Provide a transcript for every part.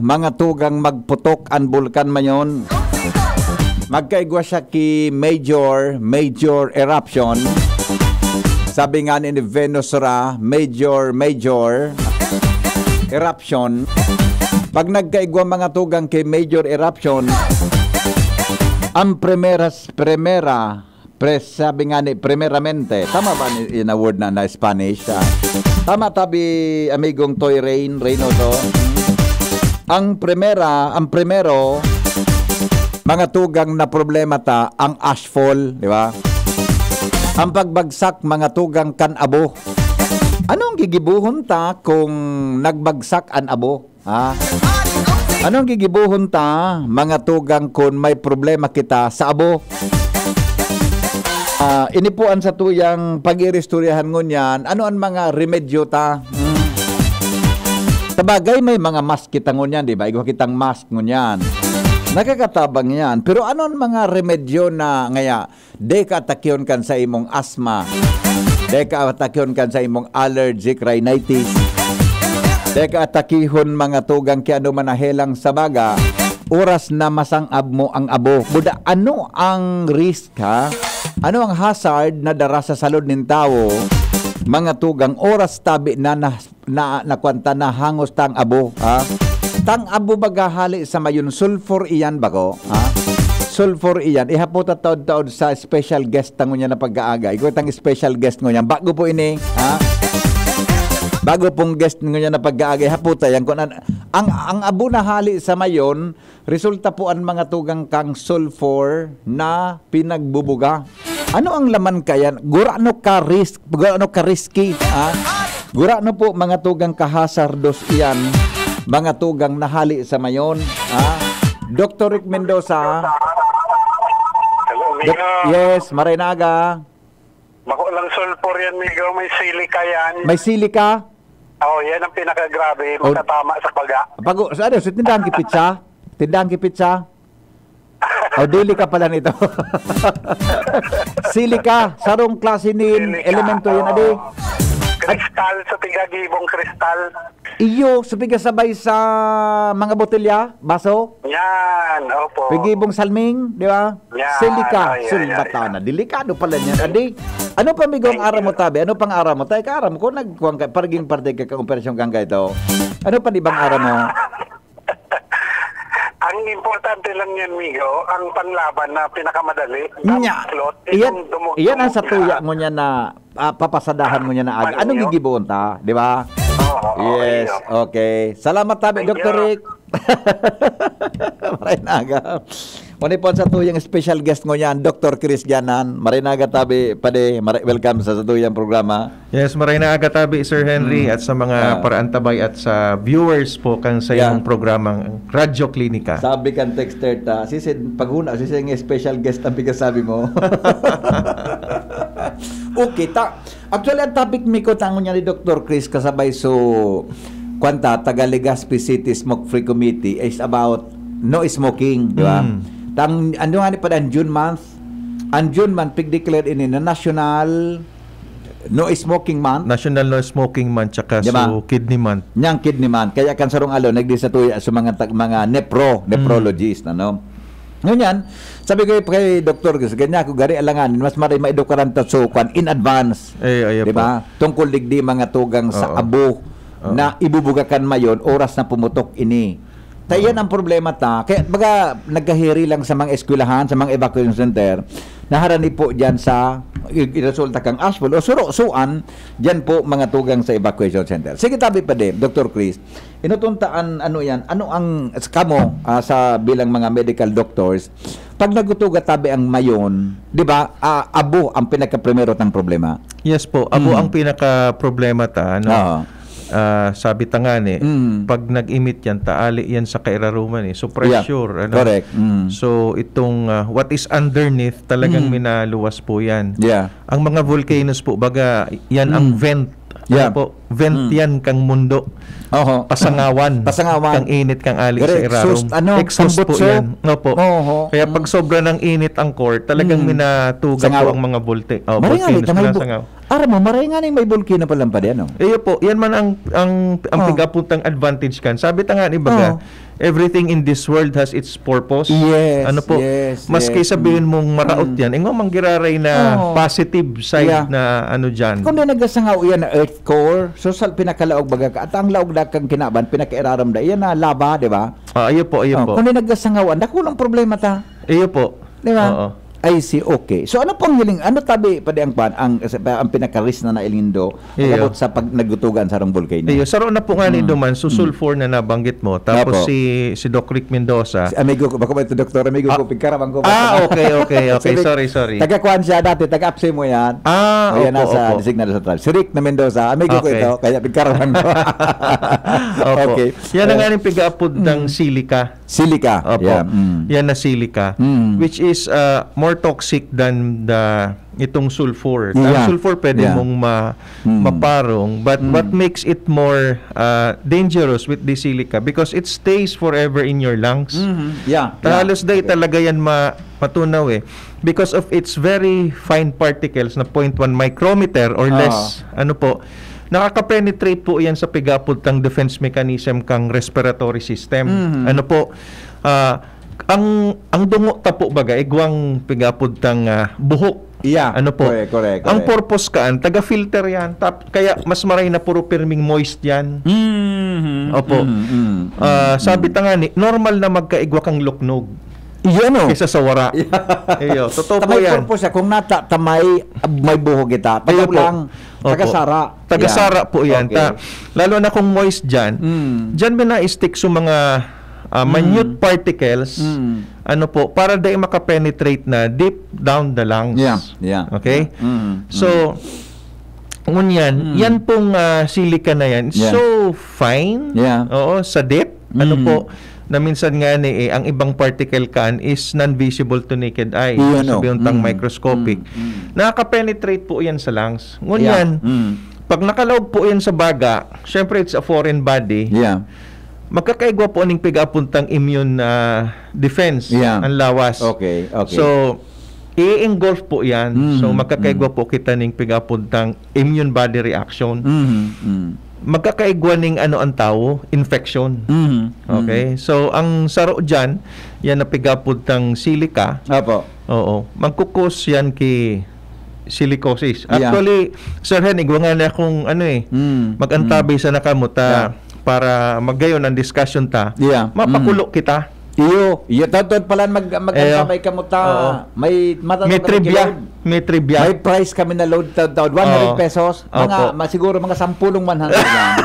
mga tugang magputok ang bulkan mayon. Magkaigwa siya ki major eruption. Sabi nga ni Venus Ra, major eruption. Pag nagkaigwa mga tugang kay major eruption, ang sabi nga ni primeramente, tama ba in a word na Spanish? Tama tabi amigong Toy Reyno to. Ang primero, mga tugang na problema ta, ang ashfall, di ba? Ang pagbagsak, mga tugang kan abo. Anong gigibuhon ta kung nagbagsak an abo? Ha? Anong gigibuhon ta, mga tugang, kung may problema kita sa abo? Inipuan sa tuyang pag-iristoryahan ngunyan, ano ang mga remedyo ta? Sabagay may mga mask kita ngunyan, di ba? Igwa kitang mask ngunyan. Nakakatabang yan. Pero ano ang mga remedyo na ngaya, de ka atakyon kan sa imong asthma, de ka atakyon kan sa imong allergic rhinitis, de ka atakihon mga tugang kaya ano manahelang sa baga, oras na masangab mo ang abo. Buda, ano ang risk ha? Ano ang hazard na dara sa salud nin tao? Mga tugang, oras tabi na kwanta na hangos tang abo. Ha? Tang abo bagahali sa mayon, sulfur iyan bago. Ha? Sulfur iyan. Ihaputa taod-taod sa special guest tango niya na pag-aaga. Ikaw tang special guest ngo niya. Bago po ini. Ha? Bago pong guest ngo niya na pag-aaga. Ihaputa yan. Ang abo na hali sa mayon, resulta po ang mga tugang kang sulfur na pinagbubuga. Ano ang laman kaya? Gurano ka risky? Ha? Gurano po mga tugang kahasardos iyan, mga tugang nahali sa mayon. Ha? Dr. Rick Mendoza. Hello, Migo. Yes, Marinaga. Bako lang sulfur yan, Migo. May silika yan. May silika? Oo, yan ang pinakagrabe. Matatama sa paga. Ano, so tindahan ki pizza? Tindahan ki pizza? O, dili ka pala nito. Silika, sarong klase ni elemento yan, adi. Kristal, sa tigagibong kristal. Iyo, sabiga sabay sa mga botelya, baso? Yan, opo. Pigibong salming, di ba? Yan. Silika, Ay, sulbatana. Delikado pala niyan, adi. Ano pa migong araw mo, tabi? Ano pang araw mo? Tayo ka araw mo, kung nagkuhan ka, pariging parte ka kang operasyon kang ito. Ano pa di bang araw mo? Ang importante lang yan, Migo, ang panlaban na pinakamadali. Iyan ang sa tuya mo niya na papasadahan mo niya na aga. Anong gigibuon ta? Di ba? Yes, okay. Salamat tabi, Dr. Rick. Marinaga. Manipon sa tuyang special guest mo yan, Dr. Chris Janan. Marinaga tabi, pade, welcome sa tuyang programa. Yes, marinaga tabi, Sir Henry, at sa mga paraantabay at sa viewers po kang sa iyong programang Radyo Klinika. Sabi kan texter ta, paghuna, yung special guest ang sabi mo. Okay, actually, ang topic mi ko tango niya ni Dr. Chris kasabay kwanta, Tagaligaspi City Smoke-Free Committee is about no smoking, di ba? Ano nga ni pa ang June month? Ang June month, pig-declare ini na National No Smoking Month. National No Smoking Month, tsaka diba? Kidney Month. Yang Kidney Month. Kaya kan sarong alo, nagdisatuya sa mga nephrologist, ano? Ngunyan, sabi ko kay Dr. ganyan ako gari alangan, mas maray maidukaran ta sukan in advance. Di ba? Tungkol digdi mga tugang sa abo na ibubugakan mayon oras na pumutok ini. Tayan ang problema ta. Kaya baga nagkahiri lang sa mga eskwelahan, sa mga evacuation center, naharani po diyan sa resulta kang asphalt o suruan diyan po mga tugang sa evacuation center. Sige tabi pa din, Dr. Chris. Inutuntaan ano yan? Ano ang kamo sa bilang mga medical doctors pag nagutuga tabi ang mayon, 'di ba? Abo ang pinaka-primero tang problema. Yes po, abo ang pinaka-problema ta, ano? Sabi tangani, pag nag-emit yan, taali yan sa kairaruman so pressure. Correct. So itong what is underneath talagang minaluwas po yan. Ang mga volcanoes po, baga yan ang vent. Po, vent yan kang mundo. Oho. Pasangawan. Pasangawan. Kang init kang ali sa Correct. irarom. Exhaust po tambutso. yan. Opo. Oho. Kaya pag sobra ng init ang core, talagang minatugan Sangaw. po ang mga Maringan volcanoes na sangaw. Aram mo, maringan may volcano pa lang pa din, ano? Iyo po, yan man ang pigapuntang advantage kan. Sabi ta nga ni baga, everything in this world has its purpose. Yes, Ano po? yes, Maski yes. sabihin mong maraot yan, ingo manggiraray na positive side Yeah. na ano diyan. Kung na nagasangaw yan na earth core, so sa pinakalaog baga ka, at ang laog na kang kinaban, pinakairaram da, yan na lava, di ba? Iyo po. Kung na nagasangaw, dako ng problema ta. Iyo po. Di ba? Oo. I see, okay. So ano pong hiling, ano tabi pa ang pinaka-risk na nailindo Iyo. abot sa pag nagutugan sa rong volcano? Iyo, saro na po nga ni Duman, sulfur na nabanggit mo. Tapos Apo. si Doc Rick Mendoza. Si amigo ko, bako ba ito, doktor, amigo ko, pigkaramang ko. Okay. Sorry. Taga-kuhan siya dati, taga-apsi mo yan. Ayan Opo, nasa opo. designado sa trial. Si Rick na Mendoza, amigo ko Okay. ito, kaya pigkaramang ko. Opo. Okay. Yan ang nga rin pigapod ng silica. Silica. Opo. Yeah. Yan na silica, which is more toxic than itong sulfur. Yeah. Ang sulfur pwede mong maparong, but what makes it more dangerous with the silica because it stays forever in your lungs. Yeah. Halos day talaga yan matunaw because of its very fine particles na 0.1 micrometer or less. Ano po, nakaka-penetrate po yan sa pigapod ng defense mechanism kang respiratory system. Ano po, ang dungo tapo baga igwang pigapod ng buhok. Yeah. Ano po? Correct. Ang purpose kaan, taga-filter yan. Kaya mas maray na puro pirming moist yan. Opo. Sabi ta nga ni, normal na magkaigwa kang luknog Iyan o. kaysa sa wara. Iyo, totoo po Tamay yan. purpose kung may buhog kita. Ayaw Tagaw po. lang. Opo. Tagasara. Tagasara po yan. Okay. Lalo na kung moist dyan, dyan ba na-stick sa mga minute particles, ano po, para dahil makapenetrate na deep down the lungs. Yeah. Okay? So, ngunyan, yan pong silica na yan, so fine. Yeah. Oo, sa depth. Ano po, na minsan nga ni ang ibang particle can is non-visible to naked eye. Sabi yung microscopic. Nakaka-penetrate po yan sa lungs. Ngunyan, pag nakalaog po yan sa baga, syempre it's a foreign body. Yeah. Magkakaigwa po aning pigapuntang immune defense ang lawas. Okay. So, i-engulf po yan. So, magkakaigwa po kita ning pigapuntang immune body reaction. Magkakaigwa ning ang tao, infection. Okay? So, ang saro dyan, yan na pigapuntang silica. Apo. Oo. Magkukos yan ki silicosis. Yeah. Actually, Sir Hen, igwa nga na akong mag-antabay sa nakamuta para magayon ang discussion ta. Yeah. Mapakulo kita. Iyo tatod pala mag-antabay ka mo ta. May trivia. May price kami na load taon 100 pesos. Siguro mga 10 100 yan.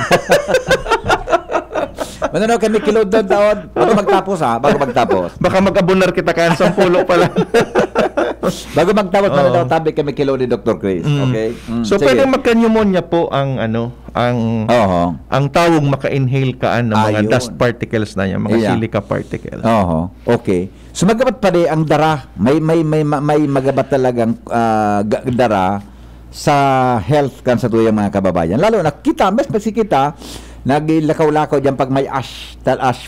Manano kami kilo taon bago magtapos bago magtapos. Baka mag-abunar kita kan 10 pala. Bago magtapos daw tabi kami kilo ni Dr. Chris. Okay? So sige. pwede magka-pneumonia po ang ang tawong maka-inhale kaan ng mga dust particles na yan, mga silica particles. Okay. So magabat pa rin ang dara. May magabat talagang dara sa health kan sa tuyang mga kababayan. Lalo na kita, mas kita naglakaw-lakaw diyan pag may ash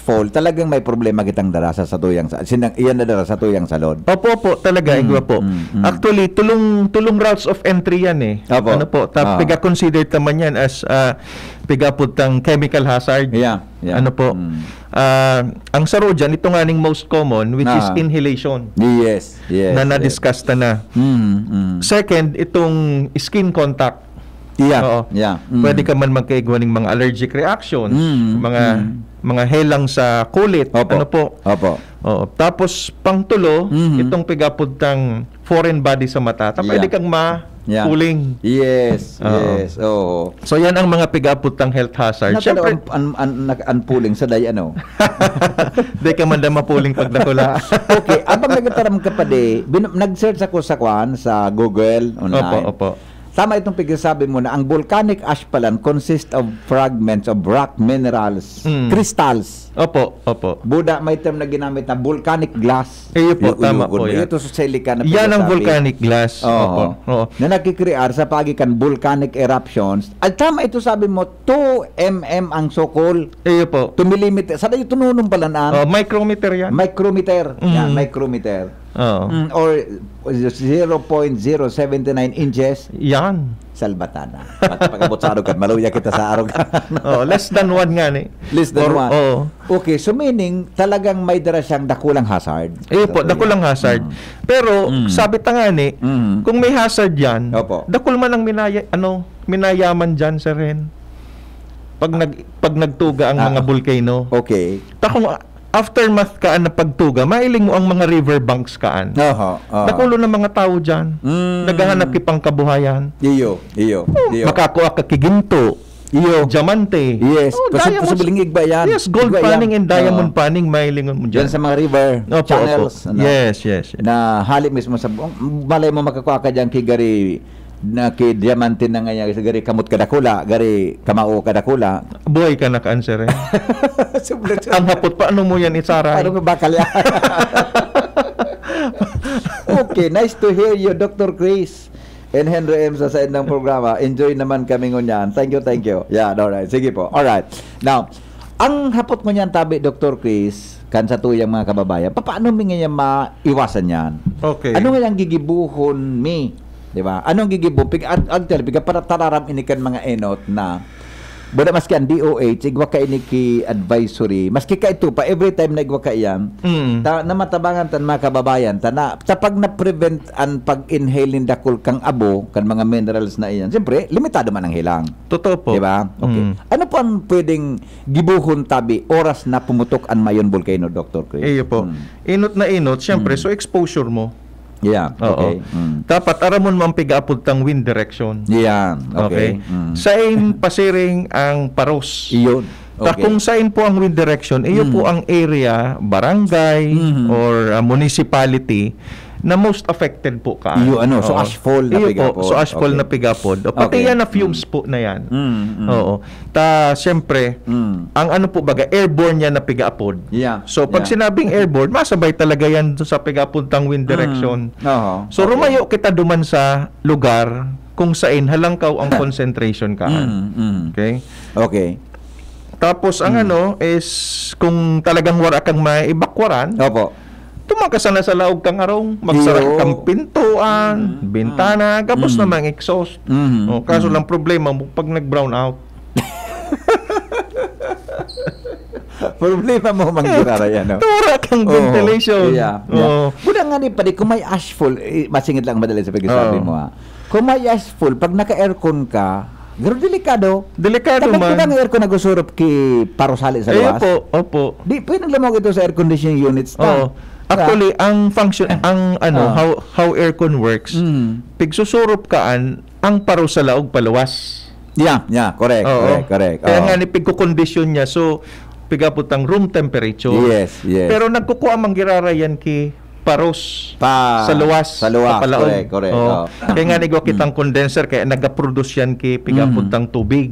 fall, talagang may problema kitang dara sa tuyang iyan na dara sa tuyang salon. Opo, talaga igwa po. Actually, tulong routes of entry yan Opo. Ano po, piga considered naman yan as pigaputang chemical hazard. Yeah. Ano po? Ang saro dyan, ito nga ning most common, which is inhalation. Yes. Na na-discuss na. Second, itong skin contact. Pwede ka man magkaigwa ng mga allergic reaction, mga helang sa kulit. Ano po? Oo. Tapos pangtulo, itong pigapuntang foreign body sa mata. Pwede kang puling. Yes. So yan ang mga pigaputang health hazard. Siyempre unpuling sa day ano. Di ka man da mapuling pag nakula. Okay, abang nagtaram ka pa nag-search ako sa Google online. Opo. tama itong pagkasabi mo na ang volcanic ash pala consists of fragments of rock minerals, crystals. Opo, opo. Buda, may term na ginamit na volcanic glass. Po, tama po yan. Ito sa silica na yan ang pagkasabi. volcanic glass. Oo. Oo. Na nakikrear sa pagikan volcanic eruptions. At tama ito sabi mo, 2 mm ang sokol. Po. 2 mm. Sana yung tununong pala na. Micrometer yan. Micrometer. Yan, micrometer. Oo. Or 0.079 inches. Yan. Salbatana. Pagkabot sa arog, maluya kita sa arog. Less than 1 nga ni. Less than 1. Oo. Okay, so meaning talagang may dara siyang dakulang hazard. Po, dakulang hazard. Pero sabi ta nga ni, kung may hazard yan, Opo. dakul man ang minayaman dyan, Sir Ren. Pag nagtuga ang mga volcano. Okay. Kung aftermath kaan na pagtuga, mailing mo ang mga river banks kaan. Oho. Dakulo ng mga tao dyan. Naghahanap kipang kabuhayan. Iyo. Makakuha ka kiginto. Diamante. Yes. Posibleng igba yan. Yes, gold Igba panning yan. and diamond panning mailingon mo dyan. Diyan sa mga river channels. Opo. Yes. Na hali mismo sa malay mo makakuha ka dyan kigari na kay diamante na nga gari kamot kadakula, gari kamao kadakula. Buhay ka na ka-answer eh. Ang hapot, paano mo yan itsaray? Ano ba bakal yan? Okay, nice to hear you, Dr. Chris and Henry M. sa side ng programa. Enjoy naman kami ngunyan. Thank you. Yeah, alright. Sige po. Alright. Now, ang hapot mo niyan tabi, Dr. Chris, kan sa tuyang mga kababayan, paano mi nga maiwasan yan? Okay. Ano nga yung gigibuhon mi? Diba? Anong gigibo? Actually, para tararam inikan mga enot na buda maski ang DOH, igwa ka iniki advisory, maski ka ito pa, every time na igwa ka yan, na matabangan tan mga kababayan, na pag na-prevent ang pag-inhale ng dakol kang abo, kan mga minerals na iyan, siyempre, limitado man ang hilang. Totoo po. Diba? Okay. Ano po ang pwedeng gibuhon tabi, oras na pumutok ang mayon volcano, Dr. Chris? Po. Inot na inot, siyempre, so exposure mo. Yeah, okay. Dapat aramon mo ang pigaapod tang wind direction. Yeah, okay. Sain pasiring ang paros. Iyon. Okay. Kung sain po ang wind direction, iyo po ang area, barangay, or municipality na most affected po ka. Iyo so ashfall na pigapod. So ashfall na pigapod. Pati yan na fumes po na yan. Oo. Siyempre, ang ano po baga, airborne yan na pigapod. Yeah. So pag sinabing airborne, masabay talaga yan sa pigapod tang wind direction. So rumayo kita duman sa lugar kung saan halangkaw ang concentration ka. Okay? Okay. Tapos ang ano is kung talagang wala kang maibakwaran, tumangkas na sa laog kang arong, magsara kang pintuan, bintana, gabos na mga exhaust. Kaso lang problema mo pag nag-brown out. Problema mo manggirara yan. Tura kang ventilation. Buda nga ni padi, kung may ashfall, masingit lang madali sa pag-isabi mo ha. Kung may ashfall, pag naka-aircon ka, pero delikado. Delikado man. Kapag aircon nag-usurop ki parosali sa luwas. Opo. Di, pwede lamang ito sa air conditioning units ta. Actually, ang function, how aircon works, pigsusurup kaan, ang paro sa laog paluwas. Yeah, correct. Kaya nga ni pigkukondisyon niya, so pigaputang room temperature. Yes. Pero nagkukuha manggirarayan ki paros sa luwas. Correct. Kaya nga nigo kitang condenser, kaya nagaproduce yan ki pigapuntang tubig.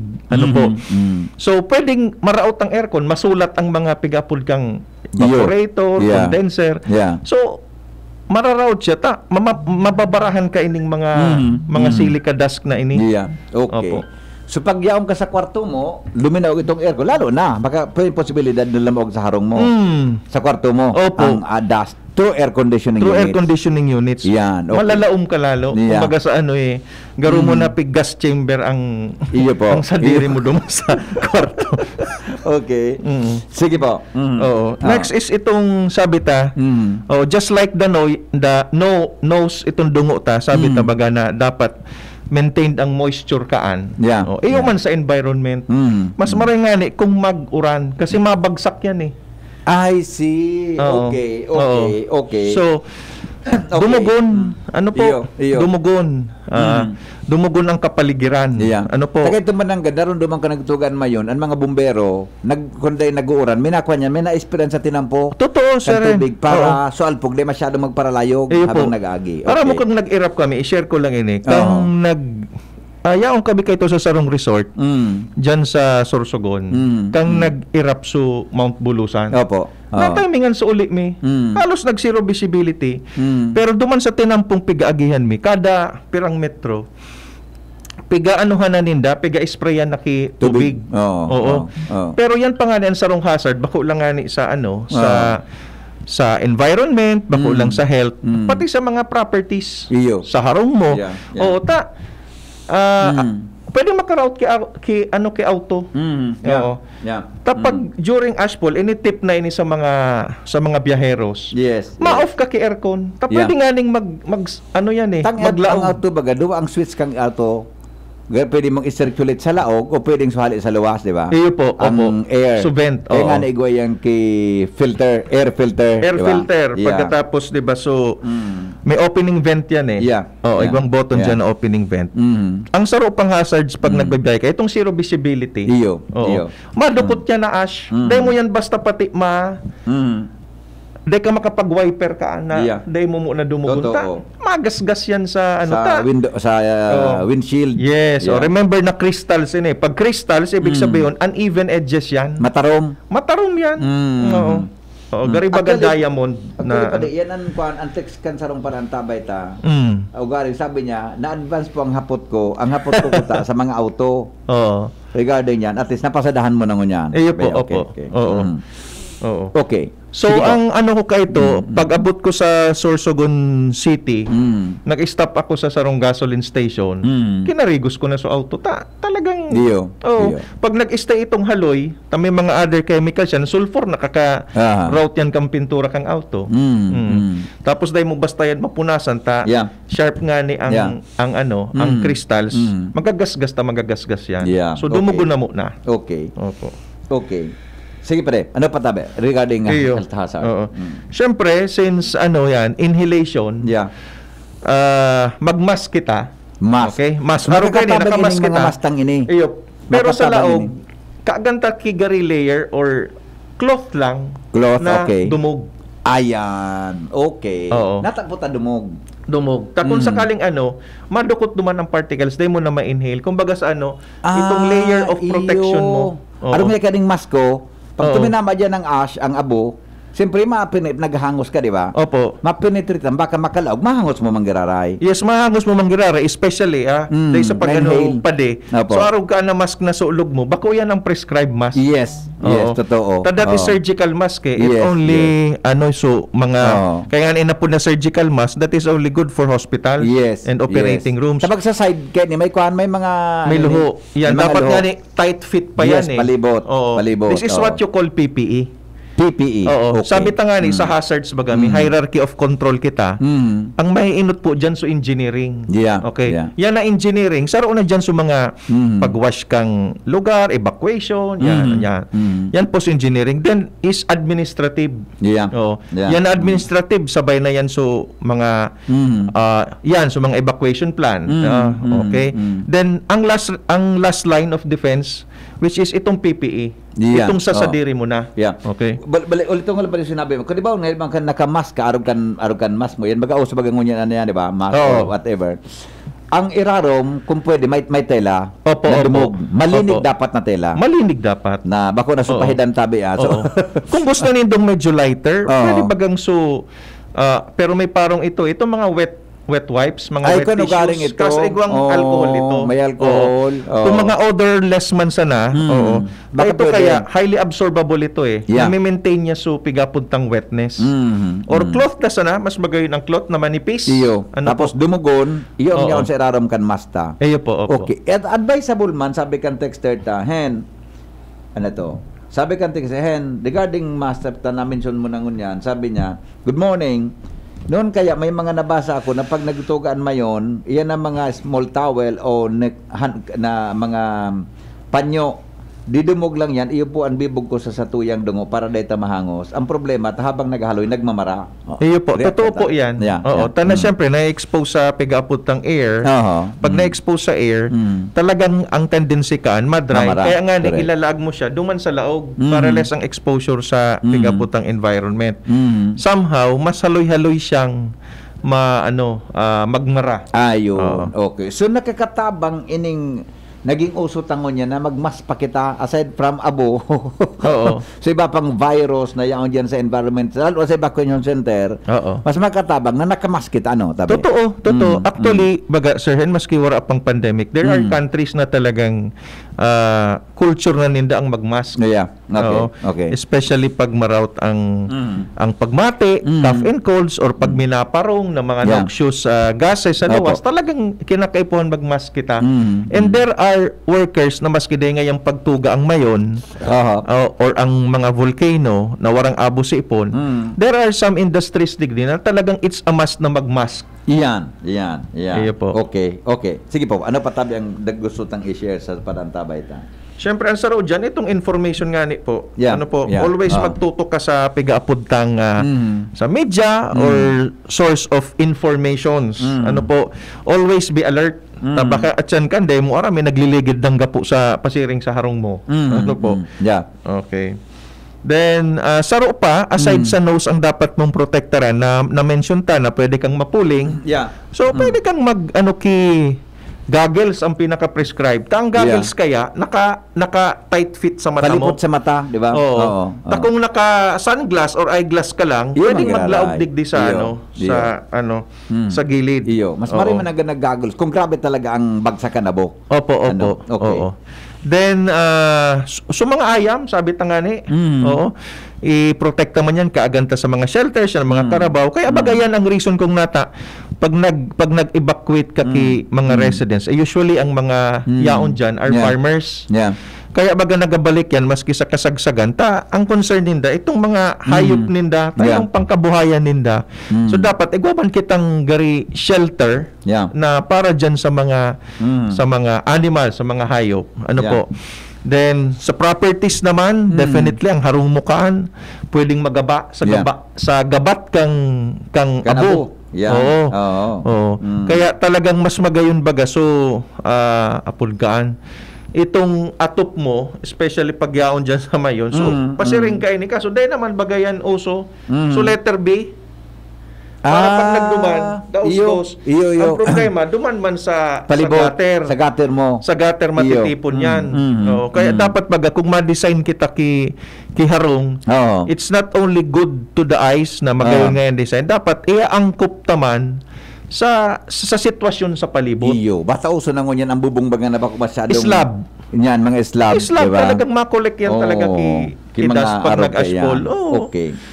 So pwedeng maraot ang aircon, masulat ang mga pigapud kang evaporator, condenser. So mararaot siya mababarahan ka ining mga silica dust na ini. Okay. So pag yaom ka sa kwarto mo, luminaw itong aircon, lalo na baka pwede posibilidad na lamog sa harong mo. Sa kwarto mo ang dust through air conditioning units. Yan. Okay. Malalaom ka lalo. Kumbaga sa garo mo na pig gas chamber ang ang sadiri mo dumo sa kwarto. Okay. Sige po. Next is itong sabi ta. Just like the nose itong dungo ta, sabi ta baga na dapat maintained ang moisture kaan. Iyo man sa environment. Mas maringani kung mag-uran kasi mabagsak yan I see. Okay. So, dumugon. Ano po? Dumugon. Dumugon ang kapaligiran. Ano po? Tagay ito man ang daron dumang ka nagtugan mayon, ang mga bumbero, kunday nag-uuran, minakwa niya, may na-experience sa tinampo. Totoo, sir. Tubig para sualpog, di masyado magparalayog habang nag-agi. Para mo kung nag-irap kami, i-share ko lang ini. Kung yaong kabi kayo sa Sarong Resort, dyan sa Sorsogon, kang nag-erupt sa Mount Bulusan. Opo. Na-timingan sa uli mi. Halos nag-zero visibility. Pero duman sa tinampong pigaagihan mi, kada pirang metro, piga-anuhan na ninda, piga-sprayan na ki tubig. Oo. Pero yan pa nga yan Sarong hazard, bako lang nga ni sa sa environment, bako lang sa health, pati sa mga properties sa harong mo. Oo, pwede makaroute ki auto. Oo. Tapag during ashfall, ini-tip na ini sa mga biyaheros. Ma-off ka ki aircon. Pwede nga ning ano yan maglaong. Ang auto baga, duwa ang switch kang auto. Pwede mong i-circulate sa laog o pwedeng suhali sa luwas, di ba? Iyo po, ang air. So vent. Kaya nga naigway yung filter, air filter. Air diba? filter. Pagkatapos, di ba, so, may opening vent yan igwang button dyan na opening vent. Ang saro pang hazards pag nagbabiyay ka, itong zero visibility. Iyo. Madukot yan na ash. Dahil mo yan basta pati dahil ka makapag-wiper ka na, dahil mo muna dumugunta. Magasgas yan sa windshield. Yes. Remember na crystals yun. Pag crystals, ibig sabihin, uneven edges yan. Matarom yan. Garibagan diamond. Yan ang text kan sarong parang tabay ta. Ugari, sabi niya, na-advance po ang hapot ko kuta sa mga auto. Regarding yan, at least napasadahan mo na ngunyan. Iyo po, opo. Okay. So, sige ang ano ko kaito, pag abot ko sa Sorsogon City, nag-stop ako sa Sarong gasoline station, kinarigos ko na sa auto. Talagang, pag nag-stay itong haloy, may mga other chemicals yan, sulfur, nakaka-route yan kang pintura kang auto. Tapos dahil mo basta yan mapunasan, sharp nga ni ang crystals, magagasgas yan. So, dumugo na muna. Okay. Sige pre, ano pa tabi regarding health hazard? Siyempre, since inhalation, mag-mask kita. Mask. Okay? Mask. Haro kayo, naka-mask kita. Pero sa laog, kaaganta kigari layer or cloth lang na dumog. Ayan. Okay. Natakputa dumog. Kung sakaling madukot duman ang particles, dahil mo na ma-inhale. Kumbaga sa itong layer of protection mo. Ano nga kaning mask ko? Pag tuminama dyan ng ash, ang abo, siyempre naghangos ka, di ba? Opo. Ma-penetrate, baka makalaog, mahangos mo manggiraray. Yes, mahangos mo manggiraray, especially dahil sa pade. So, araw ka na mask na sa ulog mo, bako yan ang prescribed mask. Yes, totoo. That is surgical mask It only, kaya nga ina po na surgical mask, that is only good for hospital and operating rooms. Tapos sa side, may mga... May luho. Yan, dapat nga tight fit pa yan palibot. This is what you call PPE. Okay. Sabi ta nga sa hazards baga, may hierarchy of control kita. Ang maiinot po dyan sa engineering. Yan na engineering. Saro na dyan sa mga pag-wash kang lugar, evacuation, yan po sa engineering. Then is administrative. Yan na administrative, sabay na yan sa mga sa mga evacuation plan. Then ang last line of defense, which is itong PPE. Itong sasadiri mo na. Okay. Ulit ko lang sinabi mo. Kung di ba, ngayon ka naka-mask ka, arugan mask mo. Yan, baga-uso baga ngunyan yan, di ba? Mask or whatever. Ang irarom, kung pwede, may tela na dumog. Malinig dapat na tela. Malinig dapat. Na bako na supahidan tabi. So. Kung gusto nindong medyo lighter, pwede bagang pero may parang itong mga wet wipes, mga wet tissues. Kasi igwang alcohol ito. May alcohol. Kung mga odorless man sana, ito kaya highly absorbable ito Nami-maintain niya pigapuntang wetness. Or cloth na sana, mas magayon ang cloth na manipis. Tapos dumugon, iyon nga sa iraram kan masta. Opo. Okay. At advisable man, sabi kan texter sabi kan texter, regarding master, na-mention mo na ngunyan, sabi niya, good morning. Noon kaya may mga nabasa ako na pag nagtutugaan mayon, iyan ang mga small towel o na mga panyo. Didumog lang yan, iyo po ang bibog ko sa satuyang dungo para dayta mahangos. Ang problema, habang naghaloy, nagmamara. Iyo po, totoo po yan. Tana siyempre, na-expose sa pigaputang air. Pag na-expose sa air, talagang ang tendency kaan, madry. Kaya nga, ilalag mo siya, duman sa laog, para less ang exposure sa pigaputang environment. Somehow, mas haloy-haloy siyang magmara. Ayun. Okay. So nakakatabang ining naging uso tangon niya na magmas pa kita aside from abo. Oo. So iba pang virus na yaon diyan sa environmental o sa evacuation center. Oo. Mas makatabang na nakamas kita tabi. Totoo. Actually, baga Sir Hen, maski wala pang pandemic, there are countries na talagang culture na ninda ang magmask. Yeah. Okay. Oo. Okay. Especially pag marout ang pagmate, cough and colds, or pag minaparong na mga noxious gases sa lawas, talagang kinakaipuhan magmask kita. And there are workers na maski day ngayang pagtuga ang mayon or ang mga volcano na warang abo sa ipon, there are some industries digdi na talagang it's a must na magmask. Yan. Iyo po. Okay. Sige po, ano pa tabi ang gusto tang i-share sa padantabay ta? Siyempre, ang saro dyan, itong information nga ni po. Always magtutok ka sa pigaapudtang sa media or source of informations. Always be alert. Baka atyan kan, dahil mo arami nagliligid ng gapo sa pasiring sa harong mo. Yeah. Okay. Then, saro pa, aside sa nose ang dapat mong protektaran na mention ta na pwede kang mapuling. Yeah. So, pwede kang goggles ang pinaka-prescribe. Ang goggles kaya, naka-tight fit sa mata mo. Palipot sa mata, di ba? Oo. Kung naka-sunglass or eyeglass ka lang, pwedeng maglaog digdi sa sa gilid. Mas marami man nag-goggles. Kung grabe talaga ang bagsakan na bo. Opo. Okay. Then, so mga ayam, sabi tangani, i-protekta man yan kaaganta sa mga shelters, sa mga karabaw. Kaya bagayan ang reason kung pag nag-evacuate ka ki mga residents, usually ang mga yaon dyan are farmers. Yeah. Kaya baga nagabalik yan, maski sa kasagsagan, ang concern ninda, itong mga hayop ninda, tayong pangkabuhayan ninda. So dapat, igwaban kitang gari shelter na para dyan sa mga animal, sa mga hayop. Po? Then, sa properties naman, definitely, ang harong mukaan, pwedeng magaba sa gabat kang abo. Oo. Kaya talagang mas magayon baga. So, apulgaan. Itong atop mo, especially pag yaon dyan sa mayon, so pasiring ka ini ka. So dahil naman bagayan uso. So letter B, para pag nagduman, daos-dos. Ang problema, duman man sa gutter. Sa gutter mo. Sa gutter matitipon yan. Kaya dapat baga, kung ma-design kita ki harong, it's not only good to the eyes na magayon ngayon design, dapat iaangkop taman sa sitwasyon sa palibot. Basta uso na ngunyan ang bubong-bangan na bako masyadong slab. Yan, mga slab. Slab, diba? Talagang makolek yan talaga ki das pag nag-asphalt.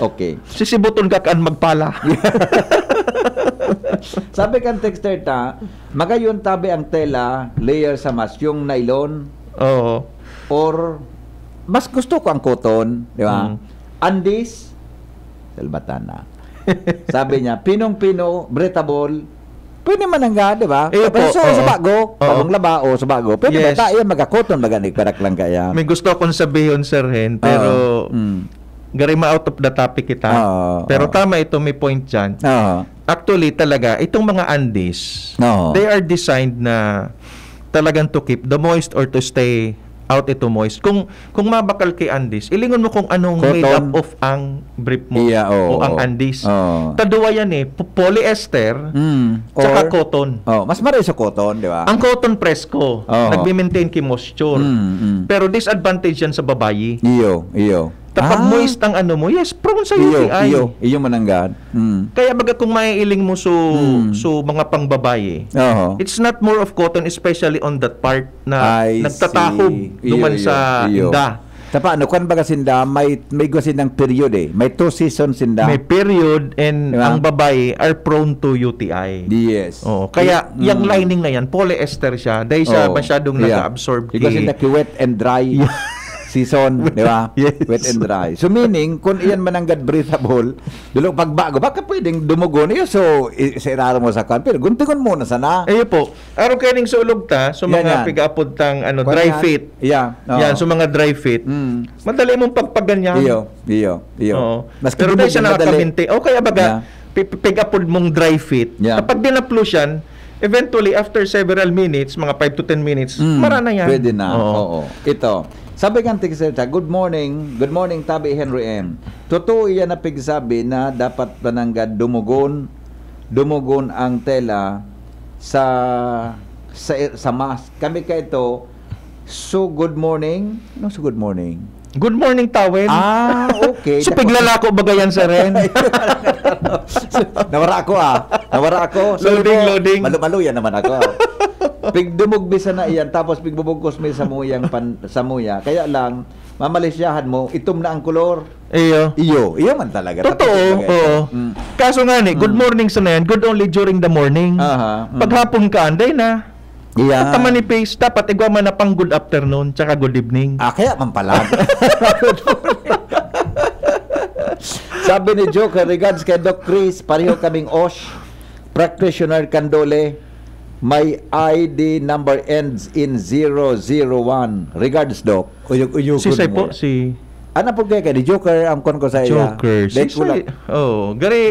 Okay. Sisibuton ka kaan magpala. Sabi kang texter magayon tabi ang tela, layer sa mas, yung nylon. Or, mas gusto ko ang cotton, di ba? Andis, salbatan na. Sabi niya, pinong-pino, breathable, pwede man nga, di ba? Pero sa bago, pagong laba o sa bago, pwede ba tayo magakoton, maganig parak lang kaya. May gusto akong sabihin, Sir Hen, pero garima out of the topic kita. Pero tama ito, may point dyan. Actually, talaga, itong mga Andes, they are designed na talagang to keep the moist or to stay out ito moist. Kung mabakal kay Andes, ilingon mo kung anong cotton. Made up of ang brief mo o ang Andes. Taduwa yan polyester tsaka cotton. Mas maray sa cotton, di ba? Ang cotton presko, nagme-maintain ki moisture. Pero disadvantage yan sa babayi. Iyo. Kapag moist ang ano mo, yes, prone sa UTI. Iyo mananggad. Kaya baga kung maiiling mo so mga pangbabaye, it's not more of cotton, especially on that part na nagtatahob duman sa inda. Tapa, kan baga sinda, may gusin ng period May 2 seasons sinda. May period and ang babae are prone to UTI. Yes. Kaya yung lining na yan, polyester siya. Dahil siya masyadong nag-absorb. Kasi wet and dry. Season, di ba? Yes. Wet and dry. So meaning, kung iyan mananggad breathable, dulong pagbago, baka pwedeng dumugo niyo. So, isiraro mo sa kan. Pero guntingon muna sana. Po. Araw kayo ning sulog ta, so mga pigapod tang dry fit. Yan, so mga dry fit. Madali mong pagpaganyan. Iyo. Pero dahil siya nakakaminti. Kaya baga, pigapod mong dry fit. Kapag dinaplos yan, eventually, after several minutes, mga 5 to 10 minutes, marana yan. Pwede na. Ito. Sabi kang tigsalita, good morning, Tabi Henry M. Totoo iyan na pigsabi na dapat pananggad dumugon dumugon ang tela sa mask. Kami ka ito, so good morning. No, so good morning. Good morning, tawel. Okay. So, piglalako ba yan sa ren? Nawara ako. Loading. Maluyan naman ako. Pigdumugbisa na iyan, tapos pigbubugkos may samuya. Kaya lang, mamalisyahan mo, itom na ang kolor. Iyo man talaga. Totoo, oo. Kaso nga good morning sa na yan, good only during the morning. Paghapon ka, anday na. Yeah. At ni face, dapat igwa man na pang good afternoon, tsaka good evening. Kaya man pala. Sabi ni Joker, regards kay Doc Chris, pareho kaming OSH, practitioner Candole, my ID number ends in 001. Regards, Doc. Si Sai po, Ano po kaya ni Joker ang kon ko sa iya? Joker. Gari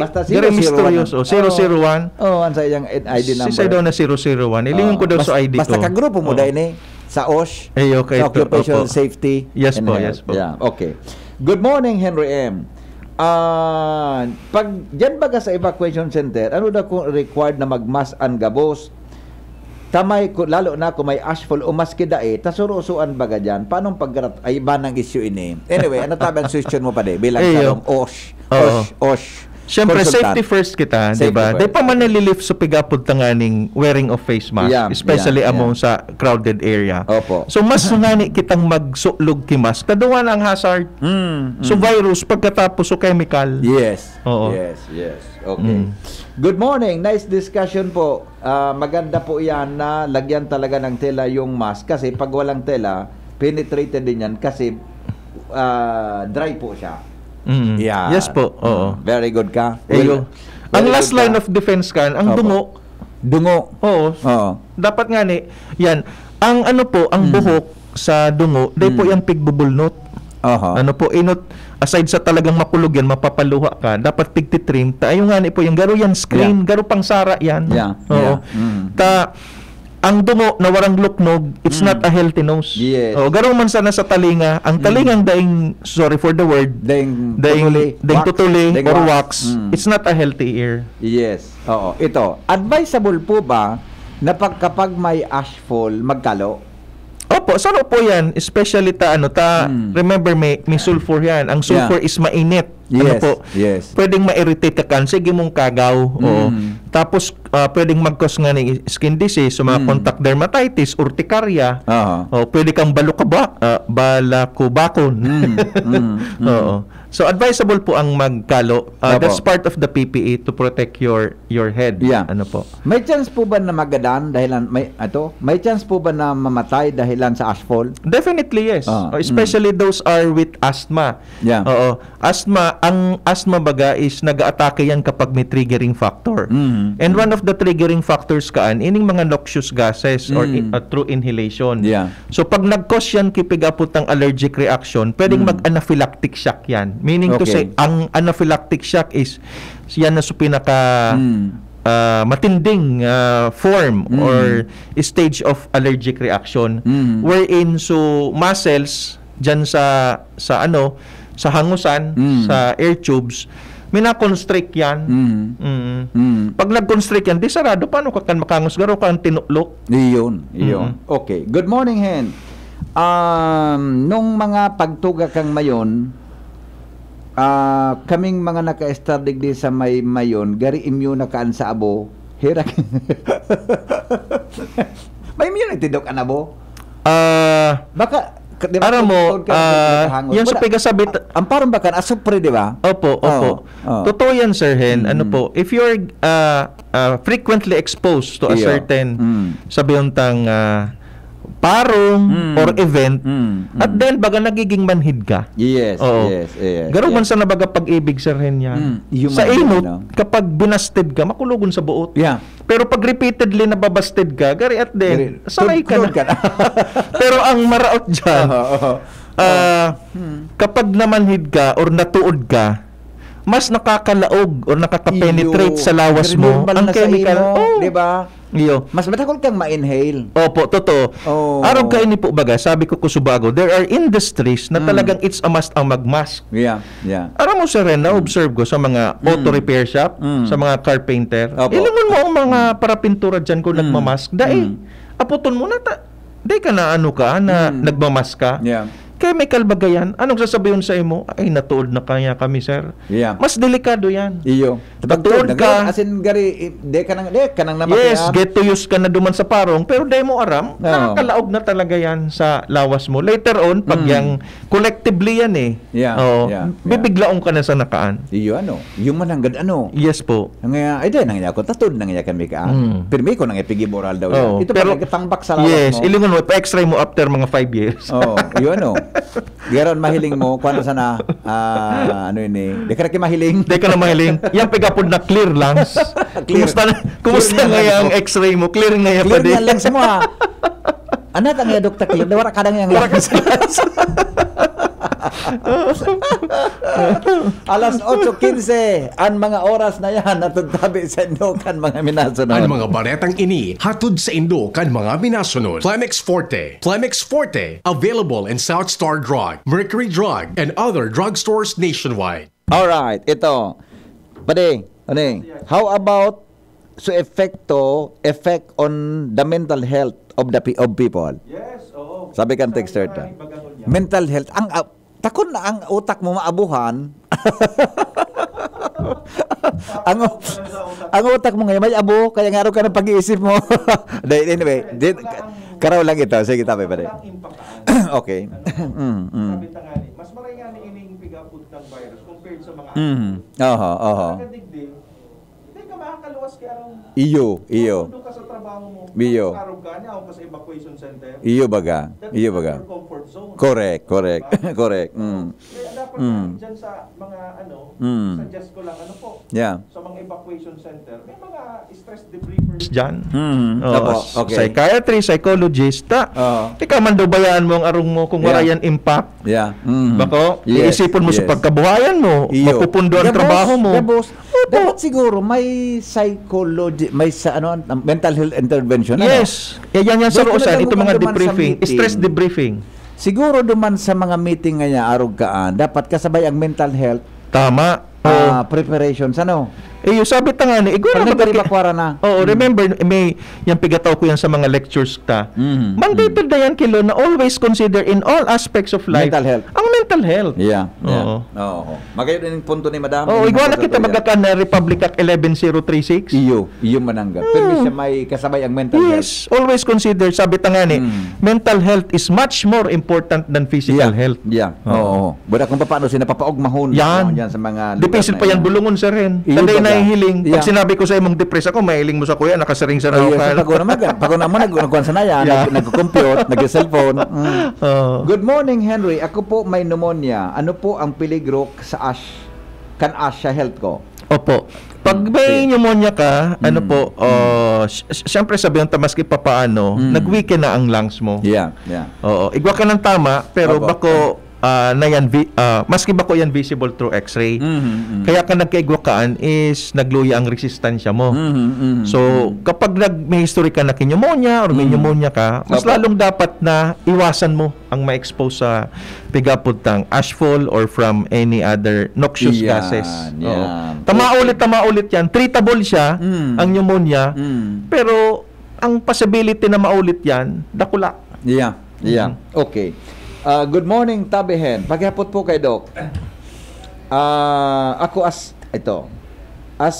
misteryoso. 001. Ang sa iyang ID number. Si Sai daw na 001. Ilingon ko daw sa ID ko. Basta kagrupo mo dahil sa OSH. Okay. Occupational Safety. Yes po. Yeah, okay. Good morning, Henry M. Pag dyan baga sa evacuation center, ano daw kung required na magmas ang gabos? Tamay ko, lalo na kung may ashfall o maski dae, tasurusuan baga dyan. Paano paggarat ay iba ng issue ini? Anyway, ano tabi ang question mo pa de? Bilang sarong OSH. Siyempre, safety first kita, di ba? Di pa man nalilift sa pigapod tanganing wearing of face mask, especially among sa crowded area. Opo. So, mas ngani kitang magsulog ki mask. Kaduwa na ang hazard. So, virus, pagkatapos, so chemical. Yes. Oo. Yes. Okay. Good morning. Nice discussion po. Maganda po yan na lagyan talaga ng tela yung mask. Kasi pag walang tela, penetrated din yan kasi dry po siya. Yeah. Yes po. Oo. Very good ka. Ang last line of defense kan, ang dungo. Oo. Dapat nga yan. Ang ang buhok sa dungo, dahil po yung pigbubulnot. Ano po, aside sa talagang makulog yan, mapapaluha ka, dapat pigtitrim. Ayun nga po, yung garo yan screen, garo pang sara yan. Oo. Ang dungo na warang luknog, it's not a healthy nose. Yes. Garo man sana sa talinga, ang talingang daing, sorry for the word, daing tutuli or wax, it's not a healthy ear. Yes. Oo. Ito, advisable po ba na kapag may ashfall, magkalo? Opo, saro po yan, especially remember may sulfur yan. Ang sulfur is mainit. Yes, yes. Pwedeng ma-irritate ka kan, sige mong kagaw. Tapos pwedeng mag-cause nga ng skin disease, so mga contact dermatitis, urticaria. Pwede kang balakubakon. Oo. So advisable po ang magkalo. That's part of the PPE to protect your head. Yeah. Ano po? May chance po ba na magadan dahilan may chance po ba na mamatay dahilan sa ashfall? Definitely yes. Especially those are with asthma. Yeah. Oo. Ang asthma baga is nag-aatake yan kapag may triggering factor. And one of the triggering factors ining mga noxious gases or through inhalation. Yeah. So pag nag-cause yan kipigapot ng allergic reaction, pwedeng mag-anaphylactic shock yan. Meaning to say, ang anaphylactic shock is yan na sa pinaka matinding form or stage of allergic reaction wherein so muscles dyan sa hangusan, sa air tubes, mina-constrict yan. Pag nag-constrict yan, di sarado, paano ka kan makangus? Garo ka ang tinuklok? Iyon. Okay. Good morning, Hen. Nung mga pagtuga kang mayon, kaming mga naka-estardig di sa mayon, gari immune na kaan sa abo, hirak. May immune itidok anabo? Baka Aram mo, yan sa pigasabit, ang parang bakan, asupre, di ba? Opo. Totoo yan, Sir Hen. Ano po, if you're frequently exposed to a certain, sabihin tang parong or event, at then baga nagiging manhid ka. Yes. Garo man sa nabaga pag-ibig, Sir Hen yan. Sa inot, kapag binasted ka, makulugon sa buot. Yeah. Pero pag repeatedly nababasted ka, gari at then, sanay ka na. Pero ang maraot dyan, kapag namanhid ka or natuod ka, mas nakakalaog or nakaka-penetrate Iyo. sa lawas mo Normal ang na sa chemical. imo, Oh, di ba? iyo. Mas matakol kang ma-inhale. Opo, totoo. Oh. Araw ka ini po baga, sabi ko kusubago, there are industries na talagang it's a must ang mag-mask. Yeah, yeah. Aram mo sa rin, na-observe ko sa mga auto repair shop, sa mga carpenter. Opo. Ilangon mo ang mga parapintura dyan kung nagmamask. Dahil, aputon mo na dahil ka na ano ka, na nagmamask ka. Yeah. Chemical bagayan, anong sasabihin sa imo? Ay, natuod na kaya kami, sir. Yeah. Mas delikado yan. Iyo. Pagtuod ka. As in, gari, de ka nang naman. Yes, get to use ka na duman sa parong, pero dahil mo aram, nakakalaog na talaga yan sa lawas mo. Later on, pag yang collectively yan eh, Yeah, oh, yeah. bibiglaong ka na sa nakaan. Iyo, ano? Yung mananggad, ano? Yes po. Nga, ay, dahil nang ko, tatod nang kami ka. Pero may ko nang ipigi moral daw Oo, yan. Ito pero- pa nagtangbak sa lawas Yes, mo. ilingon mo, pa-x-ray mo after mga 5 years. Oh, yun ano. Garon mahiling mo, kuano sana, ano yun eh. Di ka na mahiling. Hindi ka na mahiling. Yan pagkapod na clear lungs. Clear. Kumusta Clear nga nga yung lang. x-ray mo? Clear nga yan Clear pa niya lang semua. Ano ang nga doktor clear? Wala kadang yang lang. Alas 8:15 ang mga oras na yan natutabi sa Indokan mga minasunod. Ang mga baretang ini hatod sa Indo kan mga minasunod. Plemex Forte. Plemex Forte, available in South Star Drug, Mercury Drug, and other drugstores nationwide. Alright, ito. Pade, how about effect on the mental health of people? Yes, oo. Sabi kan texter ta. Mental health ang takon na ang utak mo maabuhan. ang utak mo ngayon may abo kaya nga araw ka ng pag-iisip mo. Anyway, karaw lang ito. Sige, tabi pa rin. Okay. Sabi tangani, mas maray nga ni ining pigapod ng virus compared sa mga Oho. Nakadigdig, hindi ka makakaluwas kaya araw. Iyo. Doon ka sa trabaho mo. Iyo. Araw ka niya, ako ka sa evacuation center. Iyo baga. That Iyo is baga. your comfort zone. Correct. Correct. Kaya dapat dyan sa mga suggest ko lang, Yeah. sa mga evacuation center, may mga stress debriefers dyan. Opo, okay. Psychiatry, psychologist, ikaw man daw bayaan mo ang arong mo kung wala Yeah. yan impact. Yeah. Bako, Yes, iisipon mo sa yes. pagkabuhayan mo, Iyo. mapupundo ang Gabos, trabaho mo. gabos. Dapat siguro may psychology, may mental health intervention. Yes. Yan sa Doon Rosan, talagang ito mga duman sa debriefing, meeting. stress debriefing. Siguro duman sa mga meeting nga arog kaan, dapat kasabay ang mental health Tama. preparations. Ano? Yung sabi ta nga ni, igura Pag magkaki- nagparibakwara na. remember, may yung pigataw ko yan sa mga lectures ta. Mandated na yan kilo na always consider in all aspects of life Mental health. ang mental health. Yeah. Oo. Oo. Magayon din yung punto ni Madam. Oo, igwa na kita magakan na Republic Act 11036. Iyo mananggap. Pero siya may kasabay ang mental health. Yes, always consider. Sabi ta nga ni, mental health is much more important than physical health. Yeah. Oo. Bada kung paano sila papaugmahon Yan. sa mga Depensil pa yan, bulungon sa rin. Iyo Tanday baga. na hiling. Pag Yeah. sinabi ko sa imong depress ako, mahiling mo sa kuya, nakasaring sa Ayun, nakakal. pag naman nagkuhan sa naya, Yeah. nag-compute, nag-cellphone. Oo. Good morning, Henry. Ako po may pneumonia. Ano po ang peligro sa ash sa health ko? Opo. Pag may pneumonia ka, ano po, siyempre sabihin ta maski papaano, nag-weaken na ang lungs mo. Yeah. Oo. Igwa ka ng tama, pero Opo. bako na yan, maski bako yan visible through x-ray. Kaya ka nagkaigwakaan is nagluya ang resistensya mo. So, kapag may history ka na pneumonia or may pneumonia ka, mas Opo. lalong dapat na iwasan mo ang ma-expose sa pigapod tang ashfall or from any other noxious Yan, gases. yan. Oo. Tama ulit yan. Treatable siya, ang pneumonia, pero ang possibility na maulit yan, dakula. Yeah. Okay. Good morning, Tabihen. Paghapot po kay Doc. Ako as